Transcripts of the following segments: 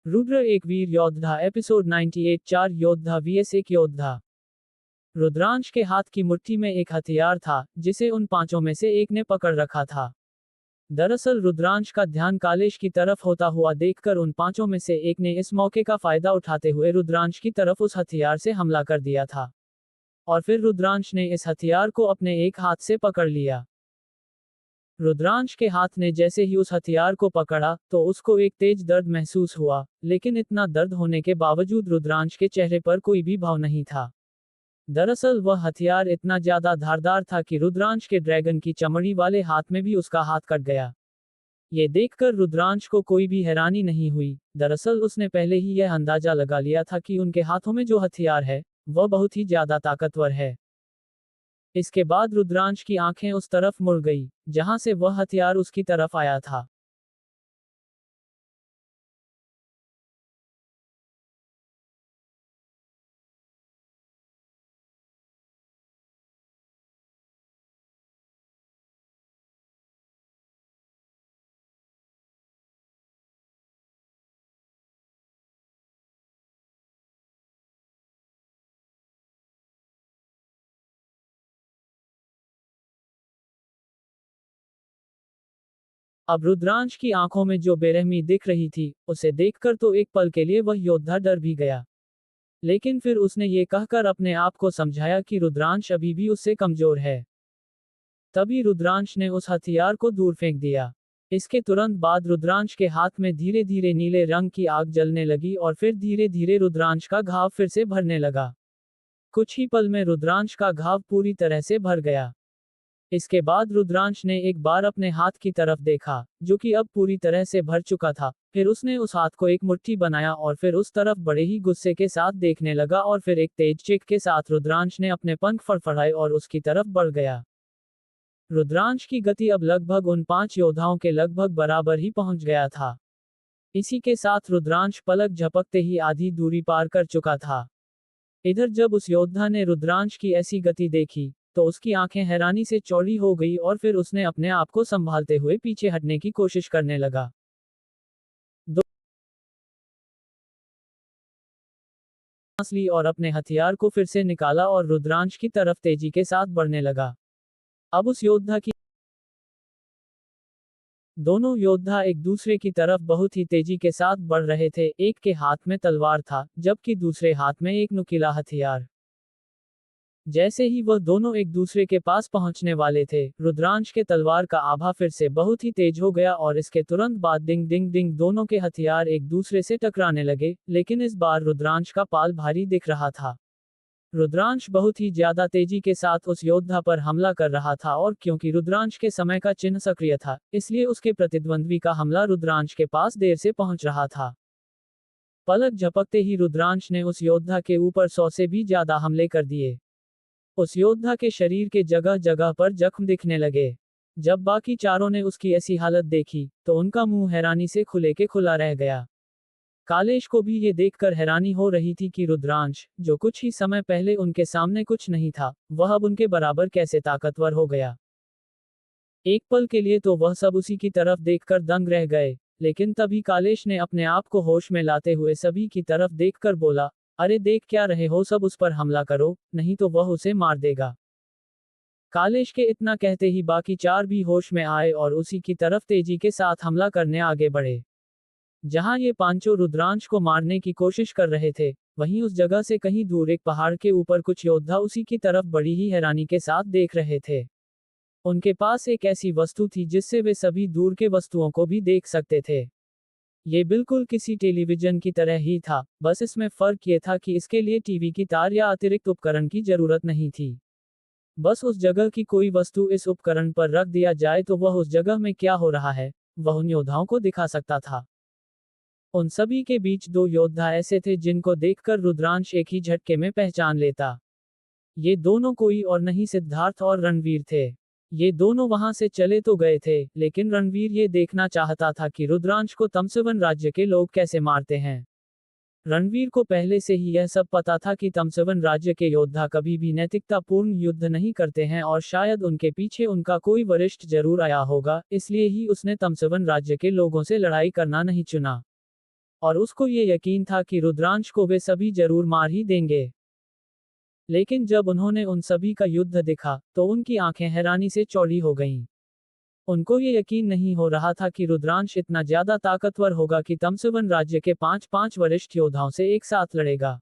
रुद्र एक वीर योद्धा एपिसोड 98 4 योद्धा vs एक योद्धा। रुद्रांश के हाथ की मुट्ठी में एक हथियार था जिसे उन पांचों में से एक ने पकड़ रखा था। दरअसल रुद्रांश का ध्यान कालेश की तरफ होता हुआ देखकर उन पांचों में से एक ने इस मौके का फायदा उठाते हुए रुद्रांश की तरफ उस हथियार से हमला कर दिया था। और फिर रुद्रांश ने इस हथियार को अपने एक हाथ से पकड़ लिया। रुद्रांश के हाथ ने जैसे ही उस हथियार को पकड़ा तो उसको एक तेज दर्द महसूस हुआ, लेकिन इतना दर्द होने के बावजूद रुद्रांश के चेहरे पर कोई भी भाव नहीं था। दरअसल वह हथियार इतना ज्यादा धारदार था कि रुद्रांश के ड्रैगन की चमड़ी वाले हाथ में भी उसका हाथ कट गया। ये देखकर रुद्रांश को कोई भी हैरानी नहीं हुई। दरअसल उसने पहले ही यह अंदाजा लगा लिया था कि उनके हाथों में जो हथियार है वह बहुत ही ज्यादा ताकतवर है। इसके बाद रुद्रांश की आंखें उस तरफ मुड़ गई जहां से वह हथियार उसकी तरफ आया था। अब रुद्रांश की आंखों में जो बेरहमी दिख रही थी उसे देखकर तो एक पल के लिए वह योद्धा डर भी गया। लेकिन फिर उसने ये कहकर अपने आप को समझाया कि रुद्रांश अभी भी उससे कमजोर है। तभी रुद्रांश ने उस हथियार को दूर फेंक दिया। इसके तुरंत बाद रुद्रांश के हाथ में धीरे धीरे नीले रंग की आग जलने लगी और फिर धीरे धीरे रुद्रांश का घाव फिर से भरने लगा। कुछ ही पल में रुद्रांश का घाव पूरी तरह से भर गया। इसके बाद रुद्रांश ने एक बार अपने हाथ की तरफ देखा जो कि अब पूरी तरह से भर चुका था। फिर उसने उस हाथ को एक मुट्ठी बनाया और फिर उस तरफ बड़े ही गुस्से के साथ देखने लगा और फिर एक तेज चीख के साथ रुद्रांश ने अपने पंख फड़फड़ाए और उसकी तरफ बढ़ गया। रुद्रांश की गति अब लगभग उन 5 योद्धाओं के लगभग बराबर ही पहुंच गया था। इसी के साथ रुद्रांश पलक झपकते ही आधी दूरी पार कर चुका था। इधर जब उस योद्धा ने रुद्रांश की ऐसी गति देखी तो उसकी आंखें हैरानी से चौड़ी हो गई और फिर उसने अपने आप को संभालते हुए पीछे हटने की कोशिश करने लगा। दो सांस ली और अपने हथियार को फिर से निकाला और रुद्रांश की तरफ तेजी के साथ बढ़ने लगा। अब उस योद्धा की दोनों योद्धा एक दूसरे की तरफ बहुत ही तेजी के साथ बढ़ रहे थे। एक के हाथ में तलवार था जबकि दूसरे हाथ में एक नुकीला हथियार। जैसे ही वह दोनों एक दूसरे के पास पहुंचने वाले थे रुद्रांश के तलवार का आभा फिर से बहुत ही तेज हो गया और इसके तुरंत बाद डिंग डिंग डिंग दोनों के हथियार एक दूसरे से टकराने लगे। लेकिन इस बार रुद्रांश का पाल भारी दिख रहा था। रुद्रांश बहुत ही ज्यादा तेजी के साथ उस योद्धा पर हमला कर रहा था और क्योंकि रुद्रांश के समय का चिन्ह सक्रिय था इसलिए उसके प्रतिद्वंद्वी का हमला रुद्रांश के पास देर से पहुंच रहा था। पलक झपकते ही रुद्रांश ने उस योद्धा के ऊपर 100 से भी ज्यादा हमले कर दिए। उस योद्धा के शरीर के जगह जगह पर जख्म दिखने लगे। जब बाकी चारों ने उसकी ऐसी हालत देखी तो उनका मुंह हैरानी से खुले के खुला रह गया। कालेश को भी ये देखकर हैरानी हो रही थी कि रुद्रांश, जो कुछ ही समय पहले उनके सामने कुछ नहीं था, वह अब उनके बराबर कैसे ताकतवर हो गया। एक पल के लिए तो वह सब उसी की तरफ देखकर दंग रह गए, लेकिन तभी कालेश ने अपने आप को होश में लाते हुए सभी की तरफ देखकर बोला, अरे देख क्या रहे हो, सब उस पर हमला करो, नहीं तो वह उसे मार देगा। कालेश के इतना कहते ही बाकी 4 भी होश में आए और उसी की तरफ तेजी के साथ हमला करने आगे बढ़े। जहां ये पांचों रुद्रांश को मारने की कोशिश कर रहे थे, वहीं उस जगह से कहीं दूर एक पहाड़ के ऊपर कुछ योद्धा उसी की तरफ बड़ी ही हैरानी के साथ देख रहे थे। उनके पास एक ऐसी वस्तु थी जिससे वे सभी दूर के वस्तुओं को भी देख सकते थे। ये बिल्कुल किसी टेलीविजन की तरह ही था, बस इसमें फर्क ये था कि इसके लिए टीवी की तार या अतिरिक्त उपकरण की जरूरत नहीं थी। बस उस जगह की कोई वस्तु इस उपकरण पर रख दिया जाए तो वह उस जगह में क्या हो रहा है वह उन योद्धाओं को दिखा सकता था। उन सभी के बीच 2 योद्धा ऐसे थे जिनको देखकर रुद्रांश एक ही झटके में पहचान लेता। ये दोनों कोई और नहीं सिद्धार्थ और रणवीर थे। ये दोनों वहां से चले तो गए थे, लेकिन रणवीर ये देखना चाहता था कि रुद्रांश को तमसवन राज्य के लोग कैसे मारते हैं। रणवीर को पहले से ही यह सब पता था कि तमसवन राज्य के योद्धा कभी भी नैतिकतापूर्ण युद्ध नहीं करते हैं और शायद उनके पीछे उनका कोई वरिष्ठ जरूर आया होगा, इसलिए ही उसने तमसवन राज्य के लोगों से लड़ाई करना नहीं चुना। और उसको ये यकीन था कि रुद्रांश को वे सभी जरूर मार ही देंगे। लेकिन जब उन्होंने उन सभी का युद्ध देखा, तो उनकी आंखें हैरानी से चौड़ी हो गईं। उनको ये यकीन नहीं हो रहा था कि रुद्रांश इतना ज्यादा ताकतवर होगा कि तमसवन राज्य के 5-5 वरिष्ठ योद्धाओं से एक साथ लड़ेगा।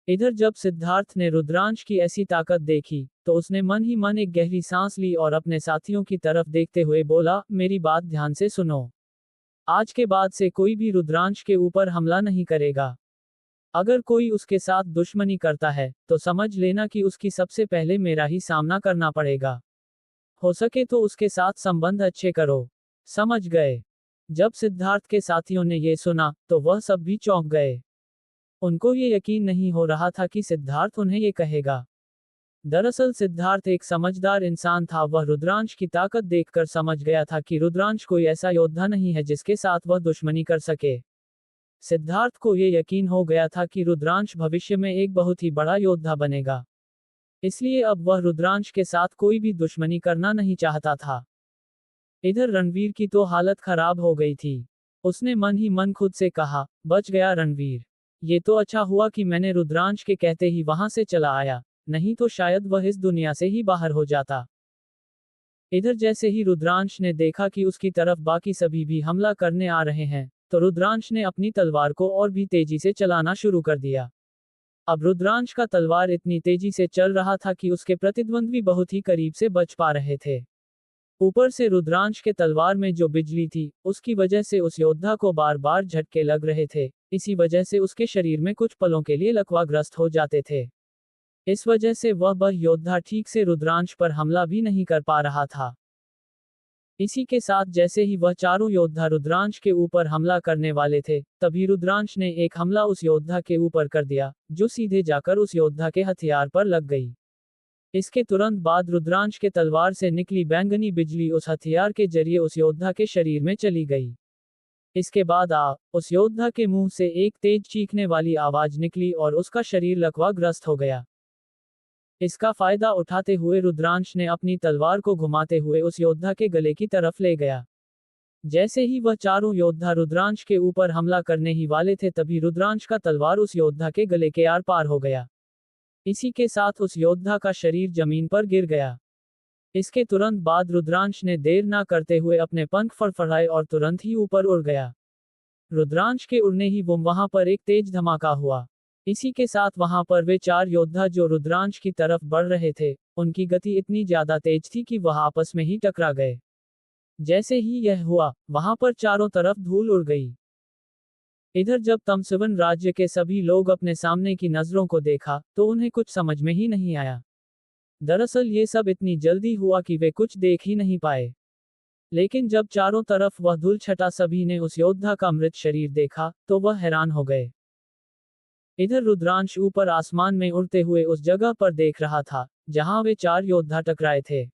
इधर जब सिद्धार्थ ने रुद्रांश की ऐसी ताकत देखी, तो उसने मन ही मन एक गहरी सांस ली और अपने साथियों की तरफ देखते हुए बोला, मेरी बात ध्यान से सुनो। आज के बाद से कोई भी रुद्रांश के ऊपर हमला नहीं करेगा। अगर कोई उसके साथ दुश्मनी करता है, तो समझ लेना कि उसकी सबसे पहले मेरा ही सामना करना पड़ेगा। हो सके तो उसके साथ संबंध अच्छे करो। समझ गए? जब सिद्धार्थ के साथियों ने ये सुना, तो वह सब भी चौंक गए। उनको ये यकीन नहीं हो रहा था कि सिद्धार्थ उन्हें ये कहेगा। दरअसल सिद्धार्थ एक समझदार इंसान था। वह रुद्रांश की ताकत देखकर समझ गया था कि रुद्रांश कोई ऐसा योद्धा नहीं है जिसके साथ वह दुश्मनी कर सके। सिद्धार्थ को ये यकीन हो गया था कि रुद्रांश भविष्य में एक बहुत ही बड़ा योद्धा बनेगा। इसलिए अब वह रुद्रांश के साथ कोई भी दुश्मनी करना नहीं चाहता था। इधर रणवीर की तो हालत खराब हो गई थी। उसने मन ही मन खुद से कहा, बच गया रणवीर। ये तो अच्छा हुआ कि मैंने रुद्रांश के कहते ही वहां से चला आया, नहीं तो शायद वह इस दुनिया से ही बाहर हो जाता। इधर जैसे ही रुद्रांश ने देखा कि उसकी तरफ बाकी सभी भी हमला करने आ रहे हैं, तो रुद्रांश ने अपनी तलवार को और भी तेजी से चलाना शुरू कर दिया। अब रुद्रांश का तलवार इतनी तेजी से चल रहा था कि उसके प्रतिद्वंद्वी बहुत ही करीब से बच पा रहे थे। ऊपर से रुद्रांश के तलवार में जो बिजली थी, उसकी वजह से उस योद्धा को बार बार झटके लग रहे थे। इसी वजह से उसके शरीर में कुछ पलों के लिए लकवाग्रस्त हो जाते थे। इस वजह से वह योद्धा ठीक से रुद्रांश पर हमला भी नहीं कर पा रहा था। इसी के साथ जैसे ही वह चारों योद्धा रुद्रांश के ऊपर हमला करने वाले थे, तभी रुद्रांश ने एक हमला उस योद्धा के ऊपर कर दिया, जो सीधे जाकर उस योद्धा के हथियार पर लग गई। इसके तुरंत बाद रुद्रांश के तलवार से निकली बैंगनी बिजली उस हथियार के जरिए उस योद्धा के शरीर में चली गई। इसके बाद उस योद्धा के मुंह से एक तेज चीखने वाली आवाज निकली और उसका शरीर लकवाग्रस्त हो गया। इसका फायदा उठाते हुए रुद्रांश ने अपनी तलवार को घुमाते हुए उस योद्धा के गले की तरफ ले गया। जैसे ही वह चारों योद्धा रुद्रांश के ऊपर हमला करने ही वाले थे, तभी रुद्रांश का तलवार उस योद्धा के गले के आर पार हो गया। इसी के साथ उस योद्धा का शरीर जमीन पर गिर गया। इसके तुरंत बाद रुद्रांश ने देर ना करते हुए अपने पंख फड़फड़ाए और तुरंत ही ऊपर उड़ गया। रुद्रांश के उड़ने ही वहां पर एक तेज धमाका हुआ। इसी के साथ वहां पर वे चार योद्धा जो रुद्रांश की तरफ बढ़ रहे थे, उनकी गति इतनी ज्यादा तेज थी कि वह आपस में ही टकरा गए। जैसे ही यह हुआ, वहां पर चारों तरफ धूल उड़ गई। इधर जब तमसवन राज्य के सभी लोग अपने सामने की नजरों को देखा, तो उन्हें कुछ समझ में ही नहीं आया। दरअसल ये सब इतनी जल्दी हुआ कि वे कुछ देख ही नहीं पाए। लेकिन जब चारों तरफ वह धूल छटा सभी ने उस योद्धा का मृत शरीर देखा, तो वह हैरान हो गए। इधर रुद्रांश ऊपर आसमान में उड़ते हुए उस जगह पर देख रहा था, जहां वे चार योद्धा टकराए थे।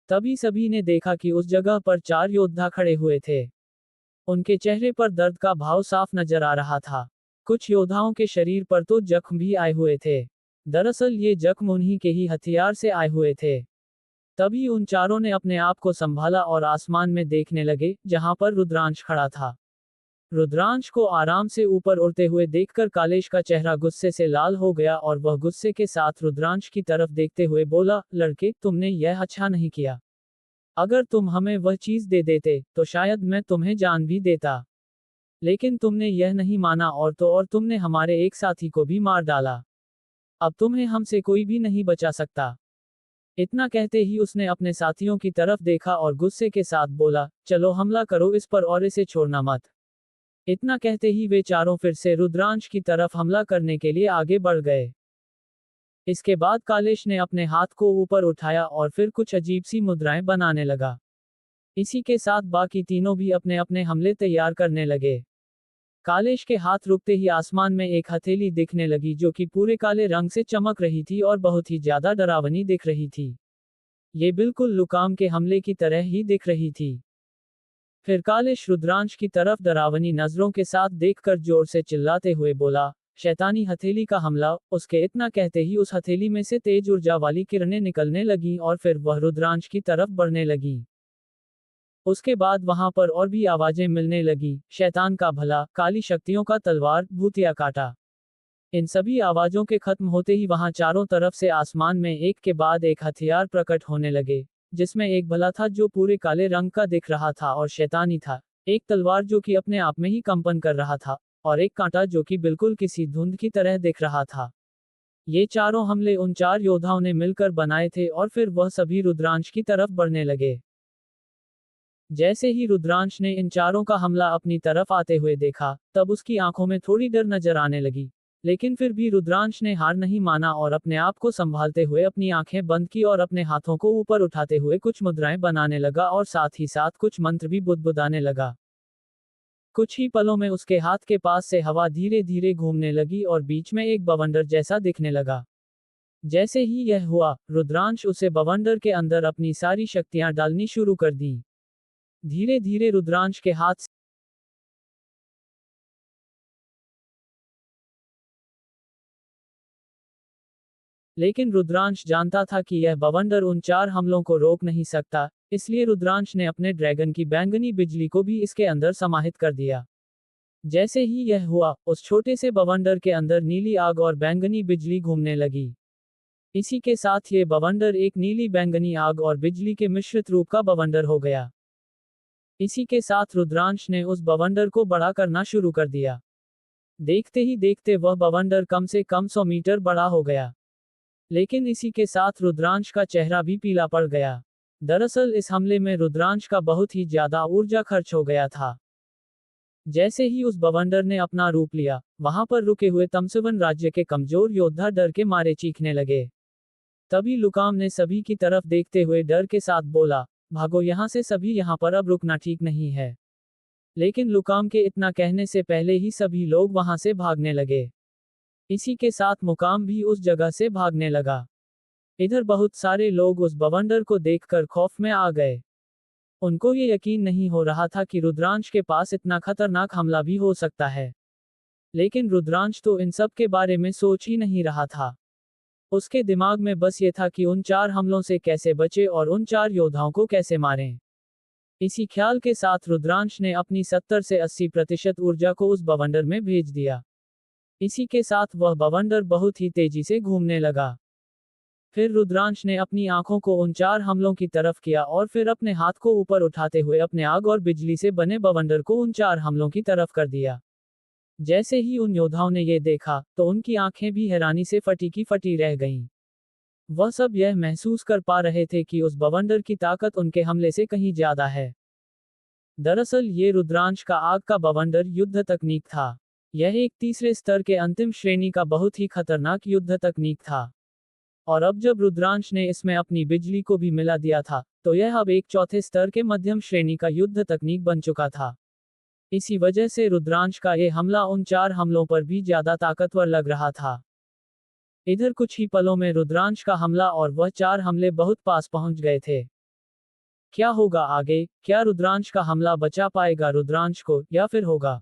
तभी सभी ने देखा कि उस जगह पर चार योद्धा खड़े हुए थे। उनके चेहरे पर दर्द का भाव साफ नजर आ रहा था। कुछ योद्धाओं के शरीर पर तो जख्म भी आए हुए थे। दरअसल ये जख्म उन्हीं के ही हथियार से आए हुए थे। तभी उन चारों ने अपने आप को संभाला और आसमान में देखने लगे, जहां पर रुद्रांश खड़ा था। रुद्रांश को आराम से ऊपर उड़ते हुए देखकर कालेश का चेहरा गुस्से से लाल हो गया और वह गुस्से के साथ रुद्रांश की तरफ देखते हुए बोला, लड़के, तुमने यह अच्छा नहीं किया। अगर तुम हमें वह चीज दे देते, तो शायद मैं तुम्हें जान भी देता। लेकिन तुमने यह नहीं माना और तुमने हमारे एक साथी को भी मार डाला। अब तुम्हें हमसे कोई भी नहीं बचा सकता। इतना कहते ही उसने अपने साथियों की तरफ देखा और गुस्से के साथ बोला, चलो हमला करो इस पर और इसे छोड़ना मत। इतना कहते ही वे चारों फिर से रुद्रांश की तरफ हमला करने के लिए आगे बढ़ गए। इसके बाद कालेश ने अपने हाथ को ऊपर उठाया और फिर कुछ अजीब सी मुद्राएं बनाने लगा। इसी के साथ बाकी तीनों भी अपने अपने हमले तैयार करने लगे। कालेश के हाथ रुकते ही आसमान में एक हथेली दिखने लगी, जो कि पूरे काले रंग से चमक रही थी और बहुत ही ज्यादा डरावनी दिख रही थी। ये बिल्कुल लुकाम के हमले की तरह ही दिख रही थी। फिर कालेश रुद्रांश की तरफ डरावनी नजरों के साथ देखकर जोर से चिल्लाते हुए बोला, शैतानी हथेली का हमला। उसके इतना कहते ही उस हथेली में से तेज ऊर्जा वाली किरणें निकलने लगीं और फिर वह रुद्रांश की तरफ बढ़ने लगी। उसके बाद वहां पर और भी आवाजें मिलने लगी, शैतान का भला, काली शक्तियों का तलवार, भूतिया काटा। इन सभी आवाजों के खत्म होते ही वहां चारों तरफ से आसमान में एक के बाद एक हथियार प्रकट होने लगे, जिसमें एक भला था जो पूरे काले रंग का दिख रहा था और शैतानी था, एक तलवार जो कि अपने आप में ही कंपन कर रहा था, और एक कांटा जो कि बिल्कुल किसी धुंध की तरह दिख रहा था। ये चारों हमले उन 4 योद्धाओं ने मिलकर बनाए थे और फिर वह सभी रुद्रांश की तरफ बढ़ने लगे। जैसे ही रुद्रांश ने इन चारों का हमला अपनी तरफ आते हुए देखा, तब उसकी आंखों में थोड़ी डर नजर आने लगी। लेकिन फिर भी रुद्रांश ने हार नहीं माना और अपने आप को संभालते हुए अपनी आंखें बंद की और अपने हाथों को ऊपर उठाते हुए कुछ मुद्राएं बनाने लगा और साथ ही साथ कुछ मंत्र भी बुदबुदाने लगा। कुछ ही पलों में उसके हाथ के पास से हवा धीरे धीरे घूमने लगी और बीच में एक बवंडर जैसा दिखने लगा। जैसे ही यह हुआ, रुद्रांश उसे बवंडर के अंदर अपनी सारी शक्तियां डालनी शुरू कर दी। धीरे धीरे रुद्रांश के हाथ लेकिन रुद्रांश जानता था कि यह बवंडर उन 4 हमलों को रोक नहीं सकता, इसलिए रुद्रांश ने अपने ड्रैगन की बैंगनी बिजली को भी इसके अंदर समाहित कर दिया। जैसे ही यह हुआ, उस छोटे से बवंडर के अंदर नीली आग और बैंगनी बिजली घूमने लगी। इसी के साथ ये बवंडर एक नीली बैंगनी आग और बिजली के मिश्रित रूप का बवंडर हो गया। इसी के साथ रुद्रांश ने उस बवंडर को बड़ा करना शुरू कर दिया। देखते ही देखते वह बवंडर कम से कम 100 मीटर बड़ा हो गया। लेकिन इसी के साथ रुद्रांश का चेहरा भी पीला पड़ गया। दरअसल इस हमले में रुद्रांश का बहुत ही ज्यादा ऊर्जा खर्च हो गया था। जैसे ही उस बवंडर ने अपना रूप लिया, वहां पर रुके हुए तमसवन राज्य के कमजोर योद्धा डर के मारे चीखने लगे। तभी लुकाम ने सभी की तरफ देखते हुए डर के साथ बोला, भागो यहां से सभी, यहां पर अब रुकना ठीक नहीं है। लेकिन लुकाम के इतना कहने से पहले ही सभी लोग वहां से भागने लगे। इसी के साथ मुकाम भी उस जगह से भागने लगा। इधर बहुत सारे लोग उस बवंडर को देखकर खौफ में आ गए। उनको ये यकीन नहीं हो रहा था कि रुद्रांश के पास इतना खतरनाक हमला भी हो सकता है। लेकिन रुद्रांश तो इन सब के बारे में सोच ही नहीं रहा था। उसके दिमाग में बस ये था कि उन 4 हमलों से कैसे बचे और उन 4 योद्धाओं को कैसे मारें। इसी ख्याल के साथ रुद्रांश ने अपनी 70 से 80% ऊर्जा को उस बवंडर में भेज दिया। इसी के साथ वह बवंडर बहुत ही तेजी से घूमने लगा। फिर रुद्रांश ने अपनी आंखों को उन 4 हमलों की तरफ किया और फिर अपने हाथ को ऊपर उठाते हुए अपने आग और बिजली से बने बवंडर को उन 4 हमलों की तरफ कर दिया। जैसे ही उन योद्धाओं ने ये देखा, तो उनकी आंखें भी हैरानी से फटी की फटी रह गईं। वह सब यह महसूस कर पा रहे थे कि उस बवंडर की ताकत उनके हमले से कहीं ज्यादा है। दरअसल ये रुद्रांश का आग का बवंडर युद्ध तकनीक था। यह एक तीसरे स्तर के अंतिम श्रेणी का बहुत ही खतरनाक युद्ध तकनीक था। और अब जब रुद्रांश ने इसमें अपनी बिजली को भी मिला दिया था, तो यह अब एक चौथे स्तर के मध्यम श्रेणी का युद्ध तकनीक बन चुका था। इसी वजह से रुद्रांश का ये हमला उन 4 हमलों पर भी ज्यादा ताकतवर लग रहा था। इधर कुछ ही पलों में रुद्रांश का हमला और वह 4 हमले बहुत पास पहुंच गए थे। क्या होगा आगे? क्या रुद्रांश का हमला बचा पाएगा रुद्रांश को, या फिर होगा